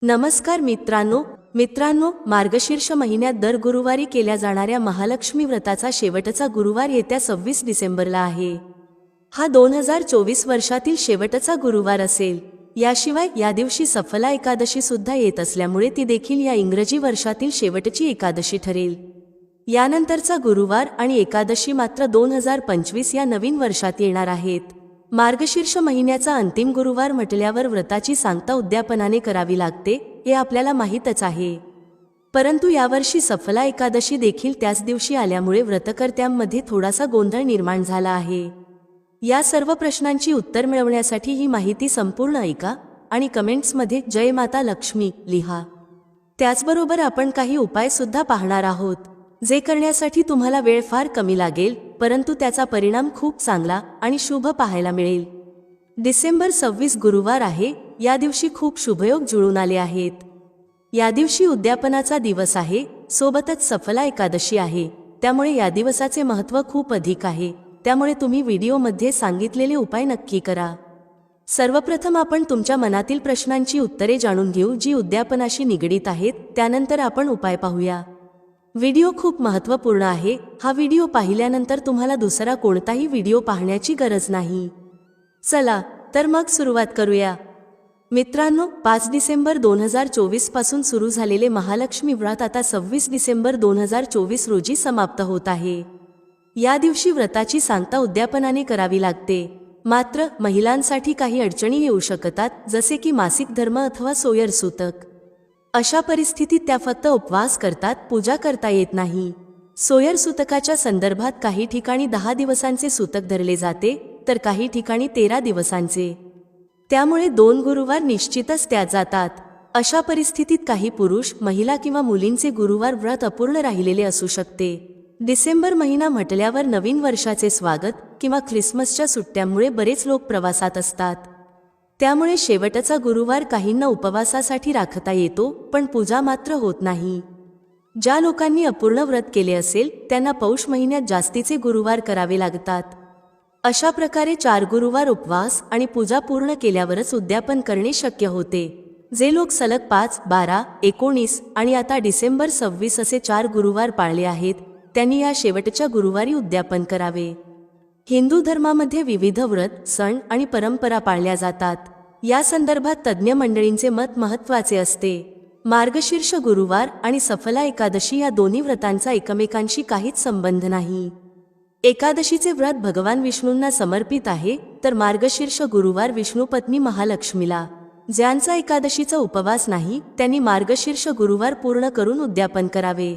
नमस्कार मित्रांनो, मार्गशीर्ष महिन्यात दर गुरुवारी केल्या जाणाऱ्या महालक्ष्मी व्रताचा शेवटचा गुरुवार येत्या 26 डिसेंबरला आहे। हा 2024 वर्षातील शेवटचा गुरुवार असेल। याशिवाय या दिवशी सफला एकादशी सुद्धा येत असल्यामुळे ती देखील या इंग्रजी वर्षातील शेवटची एकादशी ठरेल। यानंतरचा गुरुवार आणि एकादशी मात्र 2025 या नवीन वर्षात येणार आहेत। मार्गशीर्ष महिन्याचा अंतिम गुरुवार म्हटल्यावर व्रताची सांगता उद्यापनाने करावी लागते हे आपल्याला माहीतच आहे। परंतु यावर्षी सफला एकादशी देखील त्याच दिवशी आल्यामुळे व्रतकर्त्यांमध्ये थोडासा गोंधळ निर्माण झाला आहे। या सर्व प्रश्नांची उत्तर मिळवण्यासाठी ही माहिती संपूर्ण ऐका आणि कमेंट्समध्ये जय माता लक्ष्मी लिहा। त्याचबरोबर आपण काही उपाय सुद्धा पाहणार आहोत, जे करण्यासाठी तुम्हाला वेळ फार कमी लागेल, परंतु त्याचा परिणाम खूप चांगला आणि शुभ पाहायला मिळेल। डिसेंबर 26 गुरुवार आहे। या दिवशी खूप शुभयोग जुळून आले आहेत। या दिवशी उद्यापनाचा दिवस आहे, सोबतच सफला एकादशी आहे। त्यामुळे या दिवसाचे महत्त्व खूप अधिक आहे। त्यामुळे तुम्ही व्हिडिओमध्ये सांगितलेले उपाय नक्की करा। सर्वप्रथम आपण तुमच्या मनातील प्रश्नांची उत्तरे जाणून घेऊ, जी उद्यापनाशी निगडीत आहेत। त्यानंतर आपण उपाय पाहूया। व्हिडिओ खूप महत्त्वपूर्ण आहे। हा व्हिडिओ पाहिल्यानंतर तुम्हाला दुसरा कोणताही व्हिडिओ पाहण्याची गरज नाही। चला तर मग सुरुवात करूया। मित्रांनो, 5 डिसेंबर 2024 पासून सुरू झालेले महालक्ष्मी व्रत आता 26 डिसेंबर 2024 रोजी समाप्त होत आहे। या दिवशी व्रताची सांगता उद्यापनाने करावी लागते। मात्र महिलांसाठी काही अडचणी येऊ शकतात, जसे की मासिक धर्म अथवा सोयर सूतक। अशा परिस्थितीत त्या फक्त उपवास करतात, पूजा करता येत नाही। सोयर सूतकाच्या संदर्भात काही ठिकाणी 10 दिवसांचे सूतक धरले जाते, तर काही ठिकाणी 13 दिवसांचे। त्यामुळे 2 गुरुवार निश्चितच त्यात जातात। अशा परिस्थितीत काही पुरुष, महिला किंवा मुलींचे गुरुवार व्रत अपूर्ण राहिलेले असू शकते। डिसेंबर महिना म्हटल्यावर नवीन वर्षाचे स्वागत किंवा ख्रिसमसच्या सुट्ट्यांमुळे बरेच लोक प्रवासात असतात। त्यामुळे शेवटचा गुरुवार काहींना उपवासासाठी राखता येतो, पण पूजा मात्र होत नाही। ज्या लोकांनी अपूर्ण व्रत केले असेल त्यांना पौष महिन्यात जास्तीचे गुरुवार करावे लागतात। अशा प्रकारे 4 गुरुवार उपवास आणि पूजा पूर्ण केल्यावरच उद्यापन करणे शक्य होते। जे लोक सलग 5, 12, 19 आणि आता डिसेंबर 26 असे 4 गुरुवार पाळले आहेत, त्यांनी या शेवटच्या गुरुवारी उद्यापन करावे। हिंदू धर्मामध्ये विविध व्रत, सण आणि परंपरा पाळल्या जातात। या संदर्भात तज्ज्ञ मंडळींचे मत महत्त्वाचे असते। मार्गशीर्ष गुरुवार आणि सफला एकादशी या दोन्ही व्रतांचा एकमेकांशी काहीच संबंध नाही। एकादशीचे व्रत भगवान विष्णूंना समर्पित आहे, तर मार्गशीर्ष गुरुवार विष्णुपत्नी महालक्ष्मीला। ज्यांचा एकादशीचा उपवास नाही त्यांनी मार्गशीर्ष गुरुवार पूर्ण करून उद्यापन करावे।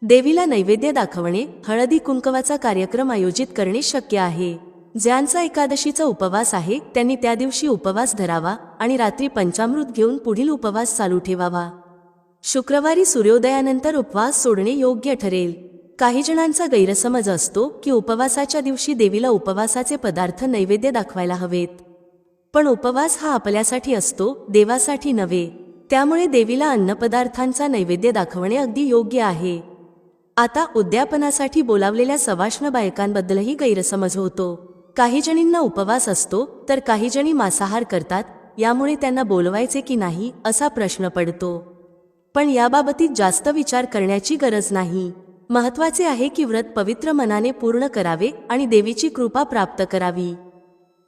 देवीला नैवेद्य दाखवणे, हळदी कुंकवाचा कार्यक्रम आयोजित करणे शक्य आहे। ज्यांचा एकादशीचा उपवास आहे त्यांनी त्या दिवशी उपवास धरावा आणि रात्री पंचामृत घेऊन पुढील उपवास चालू ठेवावा। शुक्रवारी सूर्योदयानंतर उपवास सोडणे योग्य ठरेल। काही जणांचा गैरसमज असतो की उपवासाच्या दिवशी देवीला उपवासाचे पदार्थ नैवेद्य दाखवायला हवेत, पण उपवास हा आपल्यासाठी असतो, देवासाठी नव्हे। त्यामुळे देवीला अन्नपदार्थांचा नैवेद्य दाखवणे अगदी योग्य आहे। आता उद्यापनासाठी बोलावलेल्या सवाष्ण बायकांबद्दलही गैरसमज होतो। काही जणींना उपवास असतो, तर काही जणी मांसाहार करतात। यामुळे त्यांना बोलवायचे की नाही असा प्रश्न पडतो, पण याबाबतीत जास्त विचार करण्याची गरज नाही। महत्त्वाचे आहे की व्रत पवित्र मनाने पूर्ण करावे आणि देवीची कृपा प्राप्त करावी।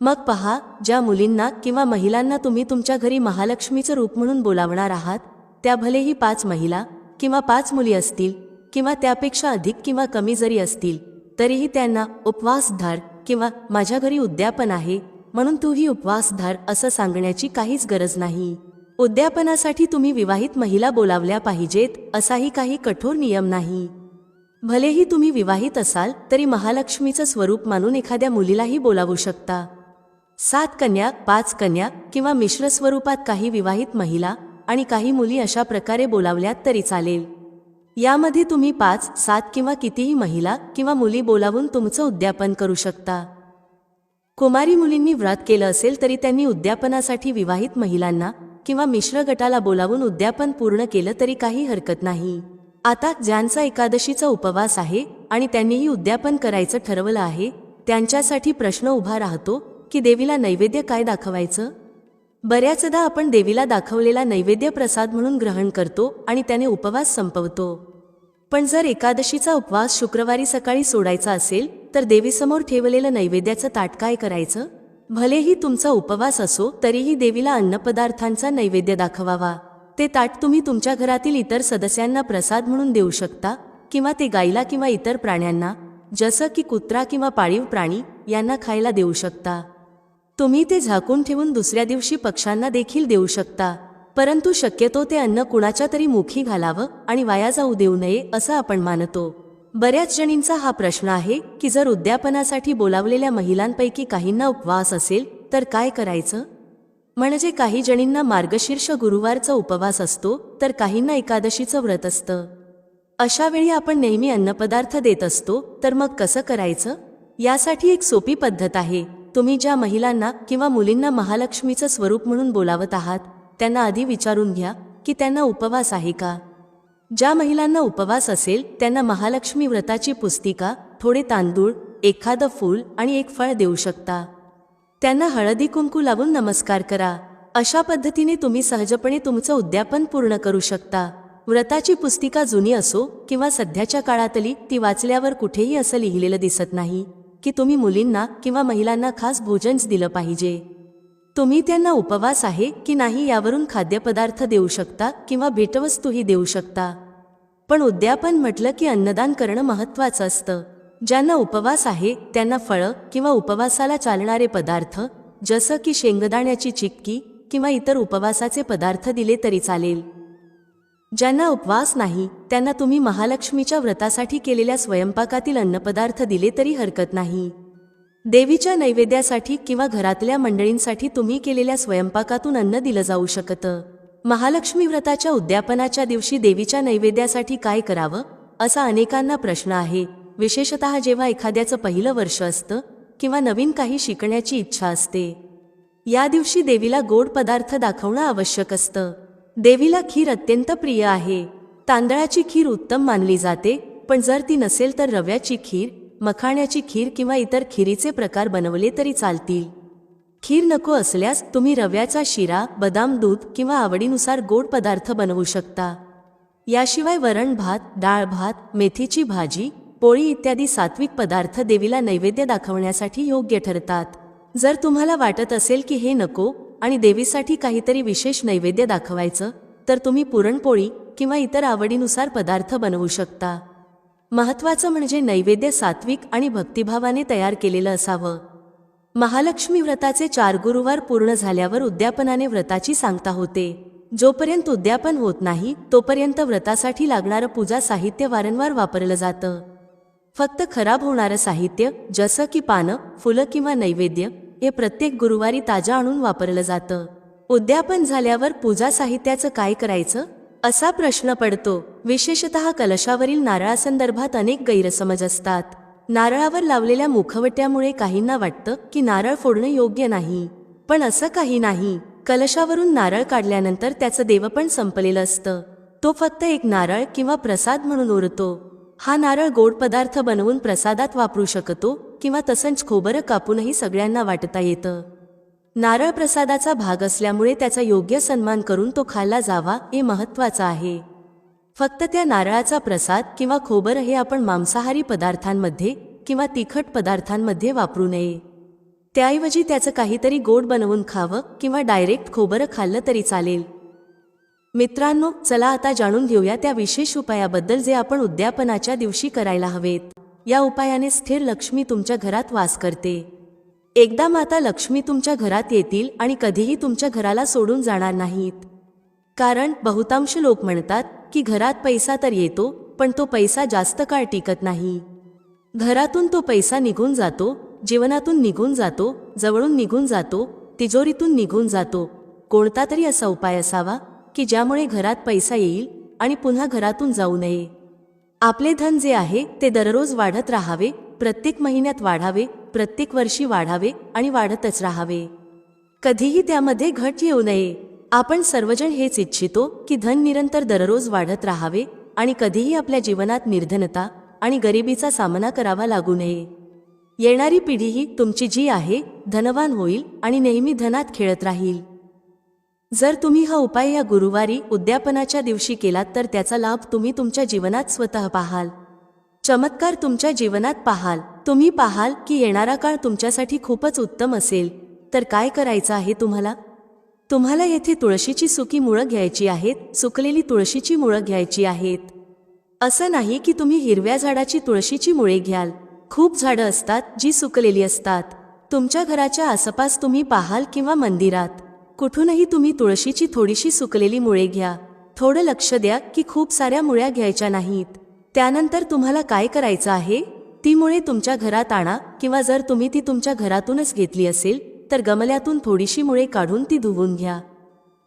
मग पहा, ज्या मुलींना किंवा महिलांना तुम्ही तुमच्या घरी महालक्ष्मीचं रूप म्हणून बोलावणार आहात, त्या भलेही 5 महिला किंवा 5 मुली असतील किंवा त्यापेक्षा अधिक किंवा कमी जरी असतील, तरीही त्यांना उपवास धर किंवा माझ्या घरी उद्यापन आहे म्हणून तूही उपवास धर असं सांगण्याची काहीच गरज नाही। उद्यापनासाठी तुम्ही विवाहित महिला बोलावल्या पाहिजेत असाही काही कठोर नियम नाही। भलेही तुम्ही विवाहित असाल तरी महालक्ष्मीचं स्वरूप मानून एखाद्या मुलीलाही बोलावू शकता। 7 कन्या, 5 कन्या किंवा मिश्र स्वरूपात काही विवाहित महिला आणि काही मुली अशा प्रकारे बोलावल्यात तरी चालेल। यामध्ये तुम्ही 5, 7 किंवा कितीही महिला किंवा मुली बोलावून तुमचं उद्यापन करू शकता। कुमारी मुलींनी व्रत केलं असेल तरी त्यांनी उद्यापनासाठी विवाहित महिलांना किंवा मिश्र गटाला बोलावून उद्यापन पूर्ण केलं तरी काही हरकत नाही। आता ज्यांचा एकादशीचा उपवास आहे आणि त्यांनीही उद्यापन करायचं ठरवलं आहे, त्यांच्यासाठी प्रश्न उभा राहतो की देवीला नैवेद्य काय दाखवायचं। बऱ्याचदा आपण देवीला दाखवलेला नैवेद्य प्रसाद म्हणून ग्रहण करतो आणि त्याने उपवास संपवतो. पण जर एकादशीचा उपवास शुक्रवारी सकाळी सोडायचा असेल तर देवीसमोर ठेवलेलं नैवेद्याचं ताट काय करायचं? भलेही तुमचा उपवास असो तरीही देवीला अन्नपदार्थांचा नैवेद्य दाखवावा. ते ताट तुम्ही तुमच्या घरातील इतर सदस्यांना प्रसाद म्हणून देऊ शकता किंवा ते गाईला किंवा इतर प्राण्यांना, जसं की कुत्रा किंवा पाळीव प्राणी, यांना खायला देऊ शकता. तुम्ही ते झाकून ठेवून दुसऱ्या दिवशी पक्ष्यांना देखील देऊ शकता. परंतु शक्यतो ते अन्न कुणाच्या तरी मुखी घालावं आणि वाया जाऊ देऊ नये असं आपण मानतो. बऱ्याच जणींचा हा प्रश्न आहे की जर उद्यापनासाठी बोलावलेल्या महिलांपैकी काहींना उपवास असेल तर काय करायचं? म्हणजे काही जणींना मार्गशीर्ष गुरुवारचा उपवास असतो तर काहींना एकादशीचं व्रत असतं. अशा वेळी आपण नेहमी अन्नपदार्थ देत असतो, तर मग कसं करायचं? यासाठी एक सोपी पद्धत आहे. तुम्ही ज्या महिलांना किंवा मुलींना महालक्ष्मीचं स्वरूप म्हणून बोलावत आहात त्यांना आधी विचारून घ्या की त्यांना उपवास आहे का. ज्या महिलांना उपवास असेल त्यांना महालक्ष्मी व्रताची पुस्तिका, थोडे तांदूळ, एखादं फूल आणि एक फळ देऊ शकता. त्यांना हळदी कुंकू लावून नमस्कार करा. अशा पद्धतीने तुम्ही सहजपणे तुमचं उद्यापन पूर्ण करू शकता. व्रताची पुस्तिका जुनी असो किंवा सध्याच्या काळातली, ती वाचल्यावर कुठेही असं लिहिलेलं दिसत नाही की तुम्ही मुलींना किंवा महिलांना खास भोजनच दिलं पाहिजे. तुम्ही त्यांना उपवास आहे की नाही यावरून खाद्यपदार्थ देऊ शकता किंवा भेटवस्तूही देऊ शकता. पण उद्यापन म्हटलं की अन्नदान करणं महत्त्वाचं असतं. ज्यांना उपवास आहे त्यांना फळं किंवा उपवासाला चालणारे पदार्थ, जसं की शेंगदाण्याची चिक्की किंवा इतर उपवासाचे पदार्थ दिले तरी चालेल. ज्यांना उपवास नाही त्यांना तुम्ही महालक्ष्मीच्या व्रतासाठी केलेल्या स्वयंपाकातील अन्नपदार्थ दिले तरी हरकत नाही. देवीच्या नैवेद्यासाठी किंवा घरातल्या मंडळींसाठी तुम्ही केलेल्या स्वयंपाकातून अन्न दिलं जाऊ शकतं. महालक्ष्मी व्रताच्या उद्यापनाच्या दिवशी देवीच्या नैवेद्यासाठी काय करावं असा अनेकांना प्रश्न आहे. विशेषतः जेव्हा एखाद्याचं पहिलं वर्ष असतं किंवा नवीन काही शिकण्याची इच्छा असते. या दिवशी देवीला गोड पदार्थ दाखवणं आवश्यक असतं. देवीला खीर अत्यंत प्रिय आहे. तांदळाची खीर उत्तम मानली जाते, पण जर ती नसेल तर रव्याची खीर, मखाण्याची खीर किंवा इतर खिरीचे प्रकार बनवले तरी चालतील. खीर नको असल्यास तुम्ही रव्याचा शिरा, बदाम दूध किंवा आवडीनुसार गोड पदार्थ बनवू शकता. याशिवाय वरण भात, डाळ भात, मेथीची भाजी, पोळी इत्यादी सात्विक पदार्थ देवीला नैवेद्य दाखवण्यासाठी योग्य ठरतात. जर तुम्हाला वाटत असेल की हे नको आणि देवीसाठी काहीतरी विशेष नैवेद्य दाखवायचं, तर तुम्ही पुरणपोळी किंवा इतर आवडीनुसार पदार्थ बनवू शकता. महत्त्वाचं म्हणजे नैवेद्य सात्विक आणि भक्तिभावाने तयार केलेलं असावं. महालक्ष्मी व्रताचे 4 गुरुवार पूर्ण झाल्यावर उद्यापनाने व्रताची सांगता होते. जोपर्यंत उद्यापन होत नाही तोपर्यंत व्रतासाठी लागणारं पूजा साहित्य वारंवार वापरलं जातं. फक्त खराब होणारं साहित्य, जसं की पानं, फुलं किंवा नैवेद्य, हे प्रत्येक गुरुवारी ताजं आणून वापरलं जातं. उद्यापन झाल्यावर पूजा साहित्याचं काय करायचं असा प्रश्न पडतो. विशेषतः कलशावरील नारळासंदर्भात अनेक गैरसमज असतात. नारळावर लावलेल्या मुखवट्यामुळे काहींना वाटतं की नारळ फोडणं योग्य नाही, पण असं काही नाही. कलशावरून नारळ काढल्यानंतर त्याचं देवपण संपलेलं असतं. तो फक्त एक नारळ किंवा प्रसाद म्हणून उरतो. हा नारळ गोड पदार्थ बनवून प्रसादात वापरू शकतो किंवा तसंच खोबरं कापूनही सगळ्यांना वाटता येतं. नारळ प्रसादाचा भाग असल्यामुळे त्याचा योग्य सन्मान करून तो खाल्ला जावा हे महत्त्वाचं आहे. फक्त त्या नारळाचा प्रसाद किंवा खोबरं हे आपण मांसाहारी पदार्थांमध्ये किंवा तिखट पदार्थांमध्ये वापरू नये. त्याऐवजी त्याचं काहीतरी गोड बनवून खावं किंवा डायरेक्ट खोबरं खाल्लं तरी चालेल. मित्रांनो, चला आता जाणून घेऊया त्या विशेष उपायाबद्दल जे आपण उद्यापनाच्या दिवशी करायला हवेत. या उपायाने स्थिर लक्ष्मी तुमच्या घरात वास करते. एकदा माता लक्ष्मी तुमच्या घरात येतील आणि कधीही तुमच्या घराला सोडून जाणार नाहीत. कारण बहुतांश लोक म्हणतात की घरात पैसा तर येतो, पण तो पैसा जास्त काळ टिकत नाही. घरातून तो पैसा निघून जातो, जीवनातून निघून जातो, जवळून निघून जातो, तिजोरीतून निघून जातो. कोणता तरी असा उपाय असावा की ज्यामुळे घरात पैसा येईल आणि पुन्हा घरातून जाऊ नये. आपले धन जे आहे ते दररोज वाढत राहावे, प्रत्येक महिन्यात वाढावे, प्रत्येक वर्षी वाढावे आणि वाढतच राहावे. कधीही त्यामध्ये घट येऊ नये. आपण सर्वजण हेच इच्छितो की धन निरंतर दररोज वाढत राहावे आणि कधीही आपल्या जीवनात निर्धनता आणि गरिबीचा सामना करावा लागू नये. येणारी पिढीही तुमची जी आहे धनवान होईल आणि नेहमी धनात खेळत राहील. जर तुम्ही हा उपाय या गुरुवारी उद्यापनाच्या दिवशी केलात तर त्याचा लाभ तुम्ही तुमच्या जीवनात स्वतः पाहाल. चमत्कार तुमच्या जीवनात पाहाल. तुम्ही पाहाल की येणारा काळ तुमच्यासाठी खूपच उत्तम असेल. तर काय करायचं आहे तुम्हाला येथे तुळशीची सुकी मुळं घ्यायची आहेत. सुकलेली तुळशीची मुळं घ्यायची आहेत. असं नाही की तुम्ही हिरव्या झाडाची तुळशीची मुळे घ्याल. खूप झाडं असतात जी सुकलेली असतात. तुमच्या घराच्या आसपास तुम्ही पाहाल किंवा मंदिरात कुठूनही तुम्ही तुळशीची थोडीशी सुकलेली मुळे घ्या. थोडं लक्ष द्या की खूप साऱ्या मुळ्या घ्यायच्या नाहीत. त्यानंतर तुम्हाला काय करायचं आहे, ती मुळे तुमच्या घरात आणा किंवा जर तुम्ही ती तुमच्या घरातूनच घेतली असेल तर गमल्यातून थोडीशी मुळे काढून ती धुवून घ्या.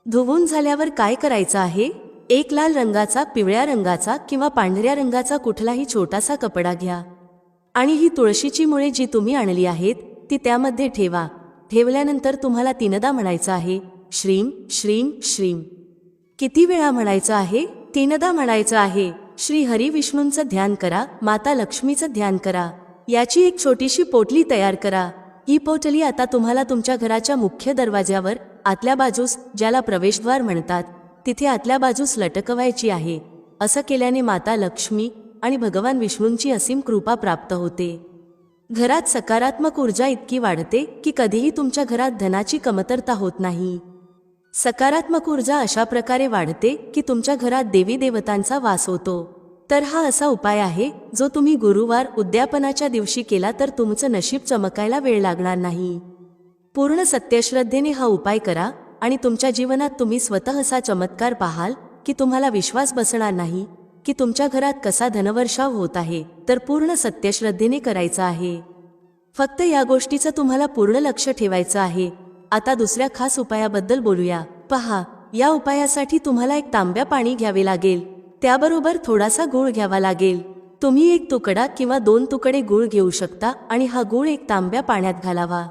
धुवून झाल्यावर काय करायचं आहे, एक लाल रंगाचा, पिवळ्या रंगाचा किंवा पांढऱ्या रंगाचा कुठलाही छोटासा कपडा घ्या आणि ही तुळशीची मुळे जी तुम्ही आणली आहेत ती त्यामध्ये ठेवा. ठेवल्यानंतर तुम्हाला 3दा म्हणायचं आहे, श्रीम श्रीम श्रीम. किती वेळा म्हणायचं आहे? 3दा म्हणायचं आहे. श्री हरी विष्णूंचं ध्यान करा, माता लक्ष्मीचं ध्यान करा. याची एक छोटीशी पोटली तयार करा. ही पोटली आता तुम्हाला तुमच्या घराच्या मुख्य दरवाज्यावर आतल्या बाजूस, ज्याला प्रवेशद्वार म्हणतात, तिथे आतल्या बाजूस लटकवायची आहे. असं केल्याने माता लक्ष्मी आणि भगवान विष्णूंची असीम कृपा प्राप्त होते. घरात सकारात्मक ऊर्जा इतकी वाढते की कधीही तुमच्या घरात धनाची कमतरता होत नाही. सकारात्मक ऊर्जा अशा प्रकारे वाढते की तुमच्या घरात देवी देवतांचा वास होतो. तर हा असा उपाय आहे जो तुम्ही गुरुवार उद्यापनाच्या दिवशी केला तर तुमचं नशीब चमकायला वेळ लागणार नाही. पूर्ण सत्यश्रद्धेने हा उपाय करा आणि तुमच्या जीवनात तुम्ही स्वतः असा चमत्कार पाहाल की तुम्हाला विश्वास बसणार नाही की तुमच्या घरात कसा धनवर्षाव होत आहे. तर पूर्ण सत्यश्रद्धेने करायचं आहे. फक्त या गोष्टीचं तुम्हाला पूर्ण लक्ष ठेवायचं आहे. आता दुसऱ्या खास उपायाबद्दल बोलूया. पहा, या उपायासाठी तुम्हाला 1 तांब्या पाणी घ्यावे लागेल. त्याबरोबर थोडासा गूळ घ्यावा लागेल. तुम्ही 1 तुकडा किंवा 2 तुकडे गूळ घेऊ शकता आणि हा गूळ 1 तांब्या पाण्यात घालावा.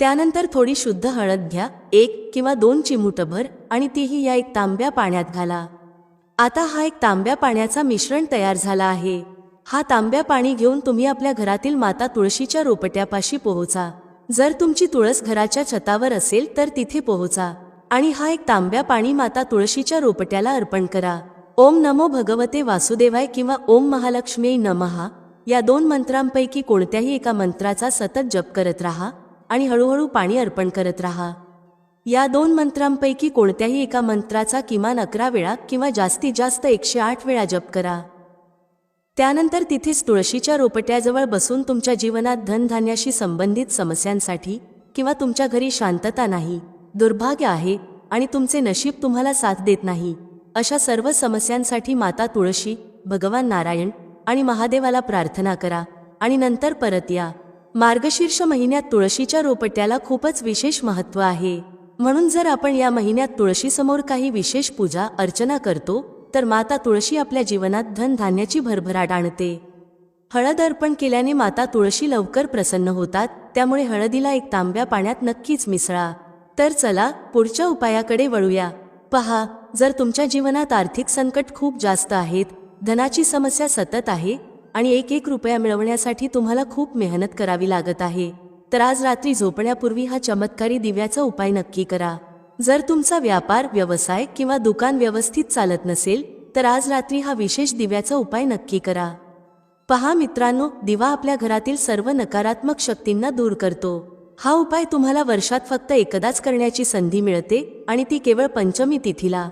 त्यानंतर थोडी शुद्ध हळद घ्या, 1 किंवा 2 चिमूटभर, आणि तीही या 1 तांब्या पाण्यात घाला. आता हा 1 तांब्या पाण्याचा मिश्रण तयार झाला आहे. हा तांब्या पाणी घेऊन तुम्ही आपल्या घरातील माता तुळशीच्या रोपट्यापाशी पोहोचा. जर तुमची तुळस घराच्या छतावर असेल तर तिथे पोहोचा आणि हा 1 तांब्या पाणी माता तुळशीच्या रोपट्याला अर्पण करा. ओम नमो भगवते वासुदेवाय किंवा ओम महालक्ष्मी नमः या 2 मंत्रांपैकी कोणत्याही एका मंत्राचा सतत जप करत राहा आणि हळूहळू पाणी अर्पण करत राहा. या 2 मंत्रांपैकी कोणत्याही एका मंत्राचा किमान 11 वेळा किंवा जास्तीत जास्त 108 वेळा जप करा. त्यानंतर तिथेच तुळशीच्या रोपट्याजवळ बसून तुमच्या जीवनात धनधान्याशी संबंधित समस्यांसाठी किंवा तुमच्या घरी शांतता नाही, दुर्भाग्य आहे आणि तुमचे नशीब तुम्हाला साथ देत नाही, अशा सर्व समस्यांसाठी माता तुळशी, भगवान नारायण आणि महादेवाला प्रार्थना करा आणि नंतर परत या. मार्गशीर्ष महिन्यात तुळशीच्या रोपट्याला खूपच विशेष महत्त्व आहे. म्हणून जर आपण या महिन्यात तुळशीसमोर काही विशेष पूजा अर्चना करतो तर माता तुळशी आपल्या जीवनात धनधान्याची भरभराट आणते. हळद अर्पण केल्याने माता तुळशी लवकर प्रसन्न होतात. त्यामुळे हळदीला 1 तांब्या पाण्यात नक्कीच मिसळा. तर चला पुढच्या उपायाकडे वळूया. पहा, जर तुमच्या जीवनात आर्थिक संकट खूप जास्त आहेत, धनाची समस्या सतत आहे आणि 1 रुपया मिळवण्यासाठी तुम्हाला खूप मेहनत करावी लागत आहे, तर आज रात्री झोपण्यापूर्वी हा चमत्कारी दिव्याचा उपाय नक्की करा. जर तुमचा व्यापार, व्यवसाय किंवा दुकान व्यवस्थित चालत नसेल तर आज रात्री हा विशेष दिव्याचा उपाय नक्की करा. पहा मित्रांनो, दिवा आपल्या घरातील सर्व नकारात्मक शक्तींना दूर करतो. हा उपाय तुम्हाला वर्षात फक्त एकदाच करण्याची संधी मिळते आणि ती केवळ पंचमी तिथीला.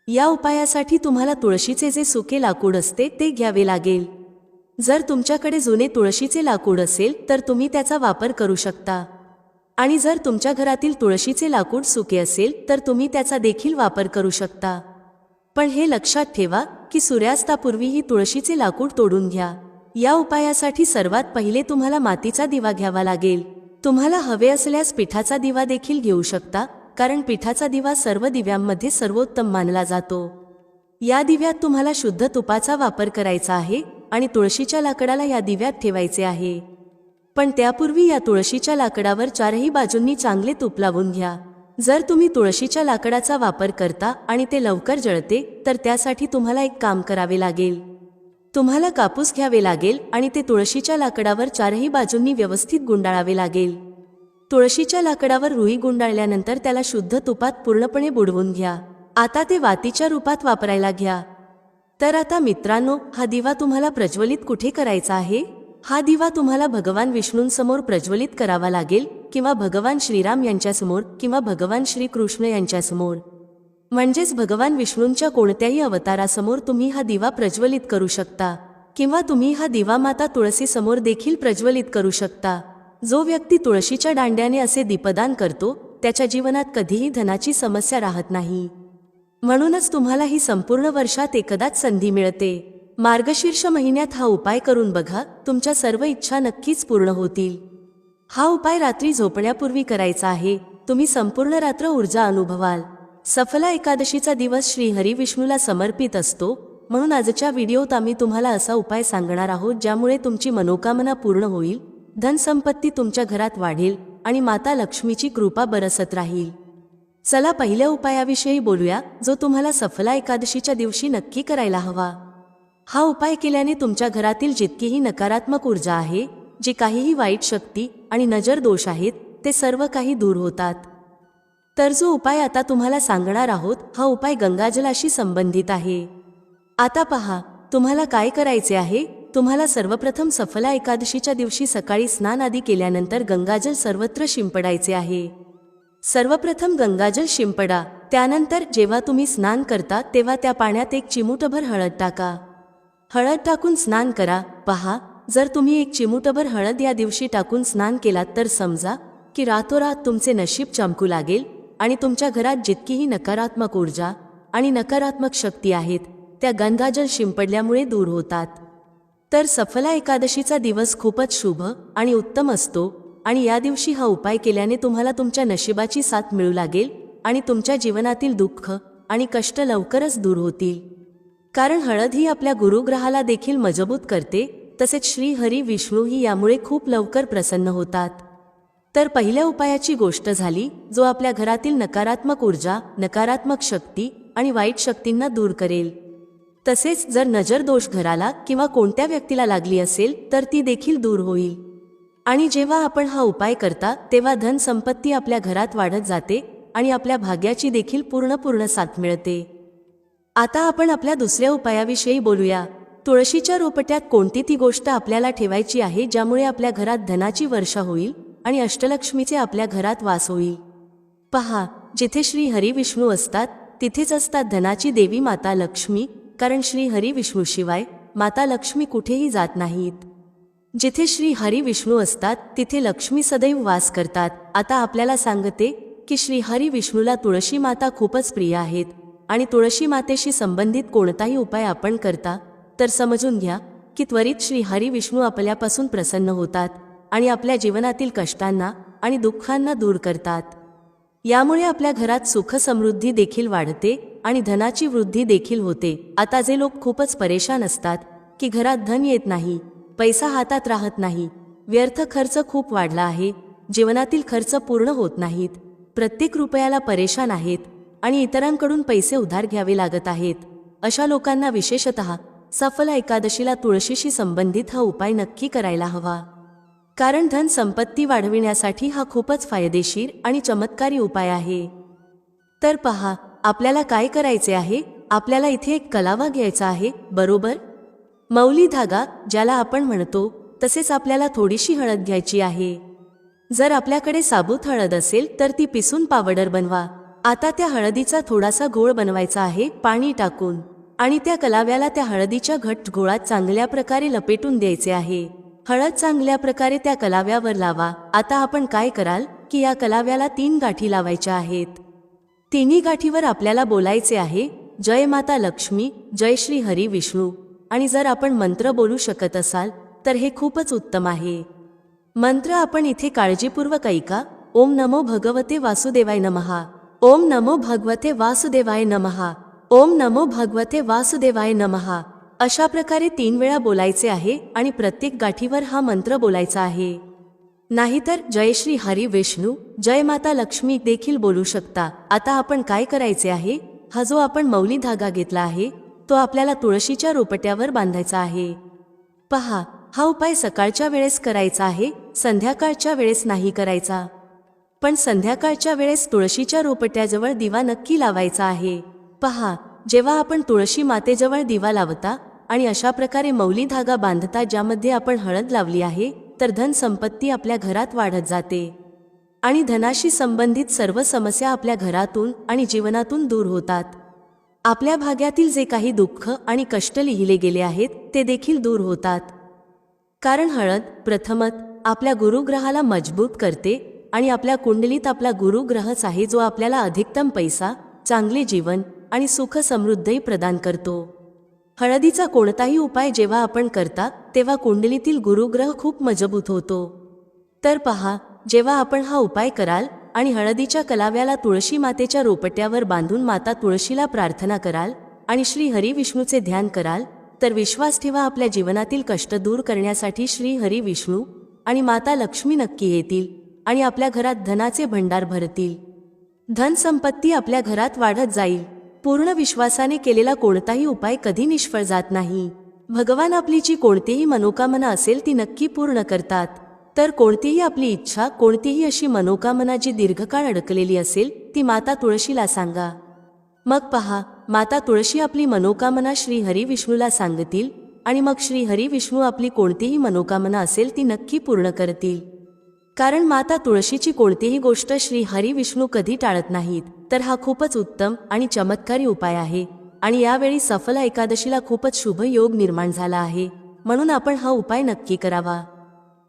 या उपायासाठी तुम्हाला तुळशीचे जे सुके लाकूड असते ते घ्यावे लागेल. जर तुमच्याकडे जुने तुळशीचे लाकूड असेल तर तुम्ही त्याचा वापर करू शकता आणि जर तुमच्या घरातील तुळशीचे लाकूड सुके असेल तर तुम्ही त्याचा देखील वापर करू शकता. पण हे लक्षात ठेवा की सूर्यास्तापूर्वी ही तुळशीचे लाकूड तोडून घ्या. या उपायासाठी सर्वात पहिले तुम्हाला मातीचा दिवा घ्यावा लागेल. तुम्हाला हवे असल्यास पिठाचा दिवा देखील घेऊ शकता, कारण पिठाचा दिवा सर्व दिव्यांमध्ये सर्वोत्तम मानला जातो. या दिव्यात तुम्हाला शुद्ध तुपाचा वापर करायचा आहे आणि तुळशीच्या लाकडाला या दिव्यात ठेवायचे आहे. पण त्यापूर्वी या तुळशीच्या लाकडावर 4ही बाजूंनी चांगले तूप लावून घ्या. जर तुम्ही तुळशीच्या लाकडाचा वापर करता आणि ते लवकर जळते तर त्यासाठी तुम्हाला एक काम करावे लागेल. तुम्हाला कापूस घ्यावे लागेल आणि ते तुळशीच्या लाकडावर 4ही बाजूंनी व्यवस्थित गुंडाळावे लागेल. तुळशीच्या लाकडावर रुई गुंडाळल्यानंतर त्याला शुद्ध तुपात पूर्णपणे बुडवून घ्या. आता ते वातीच्या रूपात वापरायला घ्या. तर आता मित्रांनो, हा दिवा तुम्हाला प्रज्वलित कुठे करायचा आहे? हा दिवा तुम्हाला भगवान विष्णूंसमोर प्रज्वलित करावा लागेल, किंवा भगवान श्रीराम यांच्यासमोर, किंवा भगवान श्रीकृष्ण यांच्यासमोर. म्हणजेच भगवान विष्णूंच्या कोणत्याही अवतारासमोर तुम्ही हा दिवा प्रज्वलित करू शकता, किंवा तुम्ही हा दिवा माता तुळसी समोर देखील प्रज्वलित करू शकता. जो व्यक्ती तुळशीच्या दांड्याने असे दीपदान करतो त्याच्या जीवनात कधीही धनाची समस्या राहत नाही. म्हणूनच तुम्हाला ही संपूर्ण वर्षात एकदाच संधी मिळते. मार्गशीर्ष महिन्यात हा उपाय करून बघा, तुमच्या सर्व इच्छा नक्कीच पूर्ण होतील. हा उपाय रात्री झोपण्यापूर्वी करायचा आहे. तुम्ही संपूर्ण रात्र ऊर्जा अनुभवाल. सफला एकादशीचा दिवस श्री हरी विष्णूला समर्पित असतो, म्हणून आजच्या व्हिडिओत आम्ही तुम्हाला असा उपाय सांगणार आहोत ज्यामुळे तुमची मनोकामना पूर्ण होईल, धनसंपत्ती तुमच्या घरात वाढेल आणि माता लक्ष्मीची कृपा बरसत राहील. चला पहिल्या उपायाविषयी बोलूया, जो तुम्हाला सफला एकादशीच्या दिवशी नक्की करायला हवा. हा उपाय केल्याने तुमच्या घरातील जितकीही नकारात्मक ऊर्जा आहे, जी काहीही वाईट शक्ती आणि नजर दोष आहेत, ते सर्व काही दूर होतात. तर जो उपाय आता तुम्हाला सांगणार आहोत, हा उपाय गंगाजलाशी संबंधित आहे. आता पहा, तुम्हाला काय करायचे आहे. तुम्हाला सर्वप्रथम सफला एकादशीच्या दिवशी सकाळी स्नान आदी केल्यानंतर गंगाजल सर्वत्र शिंपडायचे आहे. सर्वप्रथम गंगाजल शिंपडा. त्यानंतर जेव्हा तुम्ही स्नान करता तेव्हा त्या पाण्यात एक चिमूटभर हळद टाका. हळद टाकून स्नान करा. पहा, जर तुम्ही एक चिमूटभर हळद या दिवशी टाकून स्नान केलात तर समजा की रातोरात तुमचे नशीब चमकू लागेल आणि तुमच्या घरात जितकीही नकारात्मक ऊर्जा आणि नकारात्मक शक्ती आहेत त्या गंगाजल शिंपडल्यामुळे दूर होतात. तर सफला एकादशीचा दिवस खूपच शुभ आणि उत्तम असतो आणि या दिवशी हा उपाय केल्याने तुम्हाला तुमच्या नशिबाची साथ मिळू लागेल आणि तुमच्या जीवनातील दुःख आणि कष्ट लवकरच दूर होतील. कारण हळद ही आपल्या गुरुग्रहाला देखील मजबूत करते, तसेच श्री हरी विष्णूही यामुळे खूप लवकर प्रसन्न होतात. तर पहिल्या उपायाची गोष्ट झाली, जो आपल्या घरातील नकारात्मक ऊर्जा, नकारात्मक शक्ती आणि वाईट शक्तींना दूर करेल. तसेच जर नजर दोष घराला किंवा कोणत्या व्यक्तीला लागली असेल तर ती देखील दूर होईल. आणि जेव्हा आपण हा उपाय करता तेव्हा धन संपत्ती आपल्या घरात वाढत जाते आणि आपल्या भाग्याची देखील पूर्ण साथ मिळते. आता आपण आपल्या दुसऱ्या उपायाविषयी बोलूया. तुळशीच्या रोपट्यात कोणती ती गोष्ट आपल्याला ठेवायची आहे ज्यामुळे आपल्या घरात धनाची वर्षा होईल आणि अष्टलक्ष्मीचे आपल्या घरात वास होईल. पहा, जिथे श्री हरी विष्णू असतात तिथेच असतात धनाची देवी माता लक्ष्मी, कारण श्री हरी विष्णूशिवाय माता लक्ष्मी कुठेही जात नाहीत. जिथे श्री हरी विष्णू असतात तिथे लक्ष्मी सदैव वास करतात. आता आपल्याला सांगते की श्री हरी विष्णूला तुळशी माता खूपच प्रिय आहेत आणि तुळशी मातेशी संबंधित कोणताही उपाय आपण करता तर समजून घ्या की त्वरित श्री हरी विष्णू आपल्यापासून प्रसन्न होतात आणि आपल्या जीवनातील कष्टांना आणि दुःखांना दूर करतात. यामुळे आपल्या घरात सुख समृद्धी देखील वाढते आणि धनाची वृद्धी देखील होते. आता जे लोक खूपच परेशान असतात की घरात धन येत नाही, पैसा हातात राहत नाही, व्यर्थ खर्च खूप वाढला आहे, जीवनातील खर्च पूर्ण होत नाहीत, प्रत्येक रुपयाला परेशान आहेत आणि इतरांकडून पैसे उधार घ्यावे लागत आहेत, अशा लोकांना विशेषतः सफला एकादशीला तुळशीशी संबंधित हा उपाय नक्की करायला हवा. कारण धन संपत्ती वाढविण्यासाठी हा खूपच फायदेशीर आणि चमत्कारी उपाय आहे. तर पहा, आपल्याला काय करायचे आहे. आपल्याला इथे एक कलावा घ्यायचा आहे, बरोबर. मौली धागा ज्याला आपण म्हणतो, तसेच आपल्याला थोडीशी हळद घ्यायची आहे. जर आपल्याकडे साबूत हळद असेल तर ती पिसून पावडर बनवा. आता त्या हळदीचा थोडासा घोळ बनवायचा आहे पाणी टाकून, आणि त्या कलाव्याला त्या हळदीच्या घट्ट घोळात चांगल्या प्रकारे लपेटून द्यायचे आहे. हळद चांगल्या प्रकारे त्या कलाव्यावर लावा. आता आपण काय कराल की या कलाव्याला 3 गाठी लावायच्या आहेत. तिन्ही गाठीवर आपल्याला बोलायचे आहे, जय माता लक्ष्मी, जय श्री हरी विष्णू. आणि जर आपण मंत्र बोलू शकत असाल तर हे खूपच उत्तम आहे. मंत्र आपण इथे काळजीपूर्वक ऐका. ओम नमो भगवते वासुदेवाय नमः. ओम नमो भगवते वासुदेवाय नमः. ओम नमो भगवते वासुदेवाय नमः. अशा प्रकारे 3 वेळा बोलायचे आहे आणि प्रत्येक गाठीवर हा मंत्र बोलायचा आहे. नाहीतर जय श्री हरी विष्णू, जय माता लक्ष्मी देखील बोलू शकता. आता आपण काय करायचे आहे, हा जो आपण मौली धागा घेतला आहे तो आपल्याला तुळशीच्या रोपट्यावर बांधायचा आहे. पहा, हा उपाय सकाळच्या वेळेस करायचा आहे, संध्याकाळच्या वेळेस नाही करायचा. पण संध्याकाळच्या वेळेस तुळशीच्या रोपट्याजवळ दिवा नक्की लावायचा आहे. पहा, जेव्हा आपण तुळशी मातेजवळ दिवा लावता आणि अशा प्रकारे मौली धागा बांधता ज्यामध्ये आपण हळद लावली आहे, तर धन संपत्ती आपल्या घरात वाढत जाते आणि धनाशी संबंधित सर्व समस्या आपल्या घरातून आणि जीवनातून दूर होतात. आपल्या भाग्यातील जे काही दुःख आणि कष्ट लिहिले गेले आहेत ते देखील दूर होतात. कारण हळद प्रथमत आपल्या गुरुग्रहाला मजबूत करते आणि आपल्या कुंडलीत आपला गुरुग्रहच आहे जो आपल्याला अधिकतम पैसा, चांगले जीवन आणि सुख समृद्धीही प्रदान करतो. हळदीचा कोणताही उपाय जेव्हा आपण करता तेव्हा कुंडलीतील गुरुग्रह खूप मजबूत होतो. तर पहा, जेव्हा आपण हा उपाय कराल आणि हळदीच्या कलाव्याला तुळशी मातेच्या रोपट्यावर बांधून माता तुळशीला प्रार्थना कराल आणि श्री हरी विष्णूचे ध्यान कराल, तर विश्वास ठेवा आपल्या जीवनातील कष्ट दूर करण्यासाठी श्री हरी विष्णू आणि माता लक्ष्मी नक्की येतील आणि आपल्या घरात धनाचे भंडार भरतील. धन संपत्ती आपल्या घरात वाढत जाईल. पूर्ण विश्वासाने केलेला कोणताही उपाय कधी निष्फळ जात नाही. भगवान आपली जी कोणतीही मनोकामना असेल ती नक्की पूर्ण करतात. तर कोणतीही आपली इच्छा, कोणतीही अशी मनोकामना जी दीर्घकाळ अडकलेली असेल ती माता तुळशीला सांगा. मग पहा, माता तुळशी आपली मनोकामना श्री हरी विष्णूला सांगतील आणि मग श्री हरी विष्णू आपली कोणतीही मनोकामना असेल ती नक्की पूर्ण करतील. कारण माता तुळशीची कोणतीही गोष्ट श्री हरी विष्णू कधी टाळत नाहीत. तर हा खूपच उत्तम आणि चमत्कारी उपाय आहे आणि यावेळी सफला एकादशीला खूपच शुभ योग निर्माण झाला आहे, म्हणून आपण हा उपाय नक्की करावा.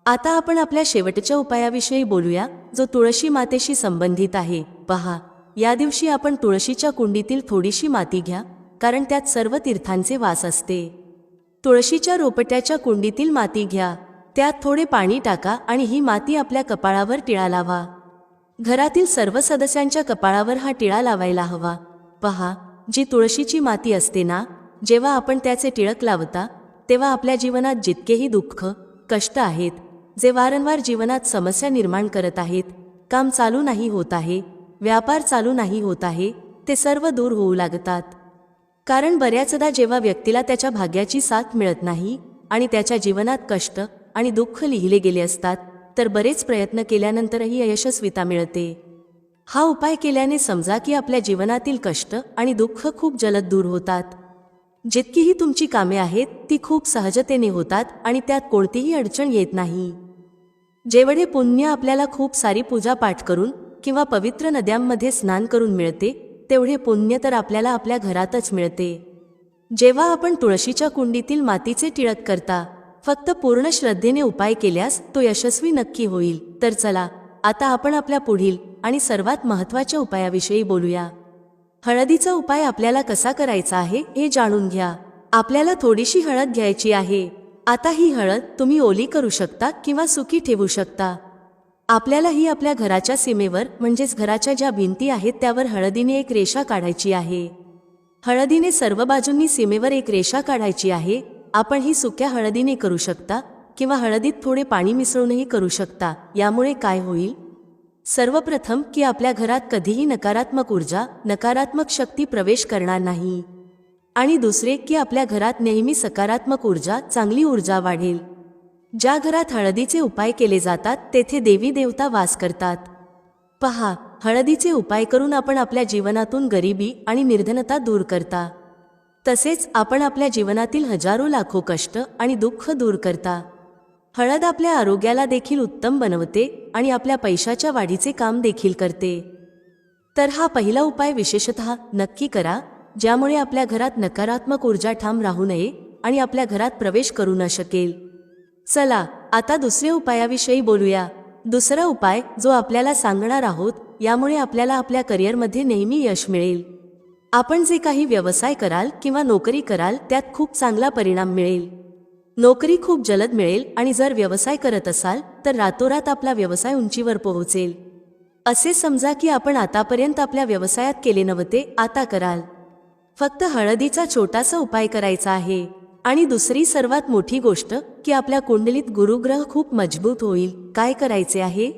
आता आपण आपल्या शेवटच्या उपायाविषयी बोलूया जो तुळशी मातेशी संबंधित आहे. पहा, या दिवशी आपण तुळशीच्या कुंडीतील थोडीशी माती घ्या, कारण त्यात सर्व तीर्थांचे वास असते. तुळशीच्या रोपट्याच्या कुंडीतील माती घ्या, त्यात थोडे पाणी टाका आणि ही माती आपल्या कपाळावर टिळा लावा. घरातील सर्व सदस्यांच्या कपाळावर हा टिळा लावायला हवा. पहा, जी तुळशीची माती असते ना, जेव्हा आपण त्याचे टिळक लावता तेव्हा आपल्या जीवनात जितकेही दुःख, कष्ट आहेत, जे वारंवार जीवनात समस्या निर्माण करत आहेत, काम चालू नाही होत आहे, व्यापार चालू नाही होत आहे, ते सर्व दूर होऊ लागतात. कारण बऱ्याचदा जेव्हा व्यक्तीला त्याच्या भाग्याची साथ मिळत नाही आणि त्याच्या जीवनात कष्ट आणि दुःख लिहिले गेले असतात, तर बरेच प्रयत्न केल्यानंतरही यशस्वीता मिळते. हा उपाय केल्याने समजा की आपल्या जीवनातील कष्ट आणि दुःख खूप जलद दूर होतात. जितकीही तुमची कामे आहेत ती खूप सहजतेने होतात आणि त्यात कोणतीही अडचण येत नाही. जेवढे पुण्य आपल्याला खूप सारी पूजा पाठ करून किंवा पवित्र नद्यांमध्ये स्नान करून मिळते, तेवढे पुण्य तर आपल्याला आपल्या घरातच मिळते. जेव्हा आपण तुळशीच्या कुंडीतील मातीचे टिळक करता, फक्त पूर्ण श्रद्धेने उपाय केल्यास तो यशस्वी नक्की होईल. तर चला, आता आपण आपल्या पुढील आणि सर्वात महत्त्वाच्या उपायाविषयी बोलूया. हळदीचा उपाय आपल्याला कसा करायचा आहे हे जाणून घ्या. आपल्याला थोडीशी हळद घ्यायची आहे. आता ही हळद तुम्ही ओली करू शकता किंवा सुकी ठेवू शकता. आपल्याला ही आपल्या घराच्या सीमेवर म्हणजेच घराच्या ज्या भिंती आहेत त्यावर हळदीने एक रेषा काढायची आहे. हळदीने सर्व बाजूंनी सीमेवर एक रेषा काढायची आहे. आपण ही सुक्या हळदीने करू शकता किंवा हळदीत थोडे पाणी मिसळूनही करू शकता. यामुळे काय होईल? सर्वप्रथम की आपल्या घरात कधीही नकारात्मक ऊर्जा, नकारात्मक शक्ती प्रवेश करणार नाही आणि दुसरे की आपल्या घरात नेहमी सकारात्मक ऊर्जा, चांगली ऊर्जा वाढेल. ज्या घरात हळदीचे उपाय केले जातात तेथे देवी देवता वास करतात. पहा, हळदीचे उपाय करून आपण आपल्या जीवनातून गरिबी आणि निर्धनता दूर करता. तसेच आपण आपल्या जीवनातील हजारो लाखो कष्ट आणि दुःख दूर करता. हळद आपल्या आरोग्याला देखील उत्तम बनवते आणि आपल्या पैशाच्या वाढीचे काम देखील करते. तर हा पहिला उपाय विशेषतः नक्की करा, ज्यामुळे आपल्या घरात नकारात्मक ऊर्जा ठाम राहू नये आणि आपल्या घरात प्रवेश करू न शकेल. चला, आता दुसऱ्या उपायाविषयी बोलूया. दुसरा उपाय जो आपल्याला सांगणार आहोत, यामुळे आपल्याला आपल्या करिअरमध्ये नेहमी यश मिळेल. आपण जे काही व्यवसाय कराल किंवा नोकरी कराल त्यात खूप चांगला परिणाम मिळेल. नोकरी खूप जलद मिळेल आणि जर व्यवसाय करत असाल तर रातोरात आपला व्यवसाय उंचीवर पोहोचेल. असे समजा की आपण आतापर्यंत आपल्या व्यवसायात केले नव्हते, आता कराल. फक्त हळदीचा छोटासा उपाय करायचा आहे. आणि दुसरी सर्वात मोठी गोष्ट की आपल्या कुंडलीत गुरुग्रह खूप मजबूत होईल. काय करायचे आहे?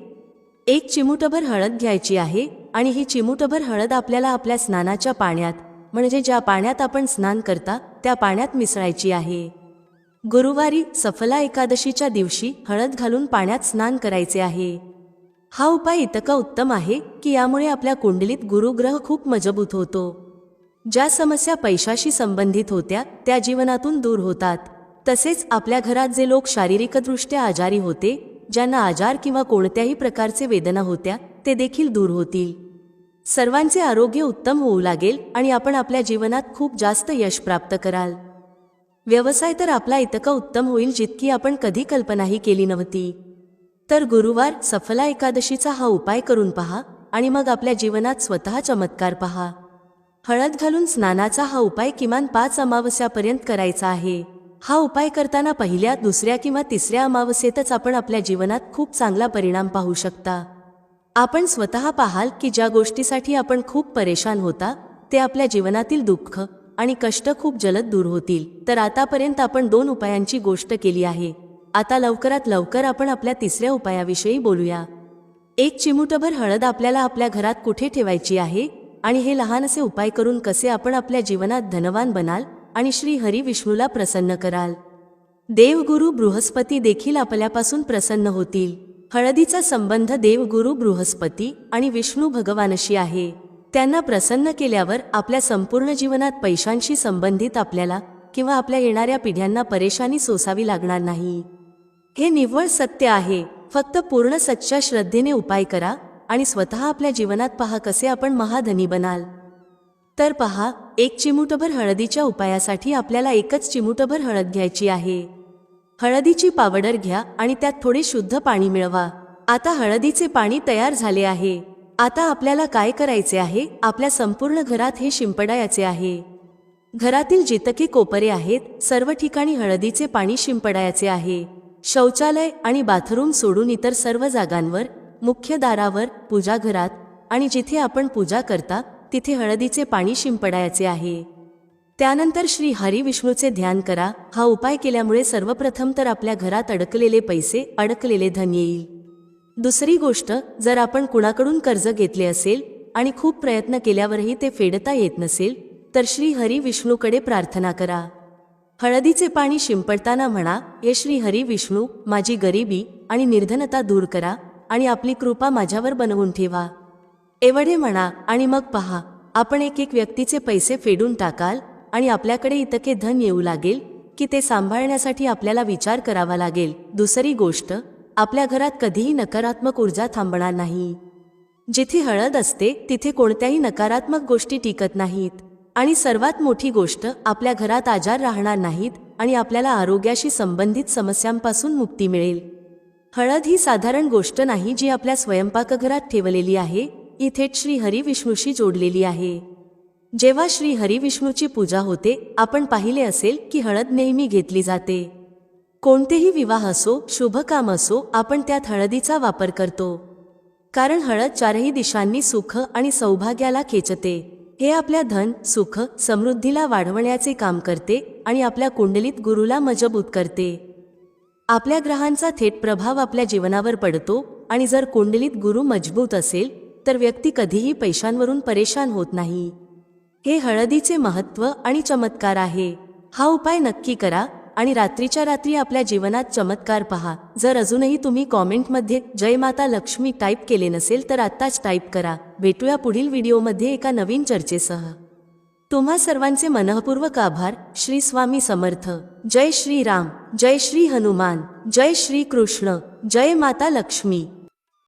एक चिमूटभर हळद घ्यायची आहे आणि ही चिमूटभर हळद आपल्याला आपल्या स्नानाच्या पाण्यात, म्हणजे ज्या पाण्यात आपण स्नान करता त्या पाण्यात मिसळायची आहे. गुरुवारी सफला एकादशीच्या दिवशी हळद घालून पाण्यात स्नान करायचे आहे. हा उपाय इतका उत्तम आहे की यामुळे आपल्या कुंडलीत गुरुग्रह खूप मजबूत होतो. ज्या समस्या पैशाशी संबंधित होत्या त्या जीवनातून दूर होतात. तसेच आपल्या घरात जे लोक शारीरिकदृष्ट्या आजारी होते, ज्यांना आजार किंवा कोणत्याही प्रकारचे वेदना होत्या, ते देखील दूर होतील. सर्वांचे आरोग्य उत्तम होऊ लागेल आणि आपण आपल्या जीवनात खूप जास्त यश प्राप्त कराल. व्यवसाय तर आपला इतका उत्तम होईल जितकी आपण कधी कल्पनाही केली नव्हती. तर गुरुवार सफला एकादशीचा हा उपाय करून पहा आणि मग आपल्या जीवनात स्वतः चमत्कार पहा. हळद घालून स्नानाचा हा उपाय किमान 5 अमावस्यापर्यंत करायचा आहे. हा उपाय करताना पहिल्या, दुसऱ्या किंवा तिसऱ्या अमावस्येतच आपण आपल्या जीवनात खूप चांगला परिणाम पाहू शकता. आपण स्वतः पाहाल की ज्या गोष्टीसाठी आपण खूप परेशान होता, ते आपल्या जीवनातील दुःख आणि कष्ट खूप जलद दूर होतील. तर आतापर्यंत आपण 2 उपायांची गोष्ट केली आहे. आता लवकरात लवकर आपण आपल्या तिसऱ्या उपायाविषयी बोलूया. 1 चिमूटभर हळद आपल्याला आपल्या घरात कुठे ठेवायची आहे आणि हे लहानसे उपाय करून कसे आपण आपल्या जीवनात धनवान बनाल आणि श्री हरी विष्णूला प्रसन्न कराल. देवगुरु बृहस्पती देखील आपल्यापासून प्रसन्न होतील. हळदीचा संबंध देवगुरु बृहस्पती आणि विष्णू भगवानशी आहे. त्यांना प्रसन्न केल्यावर आपल्या संपूर्ण जीवनात पैशांशी संबंधित आपल्याला किंवा आपल्या येणाऱ्या पिढ्यांना परेशानी सोसावी लागणार नाही. हे निव्वळ सत्य आहे. फक्त पूर्ण सच्च्या श्रद्धेने उपाय करा आणि स्वतः आपल्या जीवनात पहा कसे आपण महाधनी बनाल. तर पहा, 1 चिमूटभर हळदीच्या उपायासाठी आपल्याला 1च चिमूटभर हळद घ्यायची आहे. हळदीची पावडर घ्या आणि त्यात थोडे शुद्ध पाणी मिळवा. आता हळदीचे पाणी तयार झाले आहे. आता आपल्याला काय करायचे आहे, आपल्या संपूर्ण घरात हे शिंपडायचे आहे. घरातील जितके कोपरे आहेत सर्व ठिकाणी हळदीचे पाणी शिंपडायचे आहे. शौचालय आणि बाथरूम सोडून इतर सर्व जागांवर, मुख्य दारावर, पूजाघरात आणि जिथे आपण पूजा करता तिथे हळदीचे पाणी शिंपडायचे आहे. त्यानंतर श्री हरी विष्णूचे ध्यान करा. हा उपाय केल्यामुळे सर्वप्रथम तर आपल्या घरात अडकलेले पैसे, अडकलेले धन येईल. दुसरी गोष्ट, जर आपण कुणाकडून कर्ज घेतले असेल आणि खूप प्रयत्न केल्यावरही ते फेडता येत नसेल तर श्री हरी विष्णूकडे प्रार्थना करा. हळदीचे पाणी शिंपडताना म्हणा, हे श्री हरी विष्णू, माझी गरिबी आणि निर्धनता दूर करा आणि आपली कृपा माझ्यावर बनवून ठेवा. एवढे म्हणा आणि मग पहा, आपण एक व्यक्तीचे पैसे फेडून टाकाल आणि आपल्याकडे इतके धन येऊ लागेल की ते सांभाळण्यासाठी आपल्याला विचार करावा लागेल. दुसरी गोष्ट, आपल्या घरात कधीही नकारात्मक ऊर्जा थांबणार नाही. जिथे हळद असते तिथे कोणत्याही नकारात्मक गोष्टी टिकत नाहीत. आणि सर्वात मोठी गोष्ट, आपल्या घरात आजार राहणार नाहीत आणि आपल्याला आरोग्याशी संबंधित समस्यांपासून मुक्ती मिळेल. हळद ही साधारण गोष्ट नाही जी आपल्या स्वयंपाकघरात ठेवलेली आहे. ही थेट श्री हरी विष्णूशी जोडलेली आहे. जेव्हा श्री हरी विष्णूची पूजा होते, आपण पाहिले असेल की हळद नेहमी घेतली जाते. कोणतेही विवाह असो, शुभ काम असो, आपण त्यात हळदीचा वापर करतो. कारण हळद 4ही दिशांनी सुख आणि सौभाग्याला खेचते. हे आपल्या धन, सुख, समृद्धीला वाढवण्याचे काम करते आणि आपल्या कुंडलीत गुरुला मजबूत करते. आपल्या ग्रहांचा थेट प्रभाव आपल्या जीवनावर पडतो आणि जर कुंडलीत गुरु मजबूत असेल तर व्यक्ती कधीही पैशांवरून परेशान होत नाही. हे हळदीचे महत्त्व आणि चमत्कार आहे. हा उपाय नक्की करा आणि रात्रीच्या रात्री आपल्या जीवनात चमत्कार पहा. जर अजूनही तुम्ही कॉमेंटमध्ये जय माता लक्ष्मी टाईप केले नसेल तर आत्ताच टाईप करा. भेटूया पुढील व्हिडिओमध्ये एका नवीन चर्चेसह. तुम्हा सर्वांचे मनःपूर्वक आभार. श्री स्वामी समर्थ. जय श्री राम, जय श्री हनुमान, जय श्री कृष्ण, जय माता लक्ष्मी.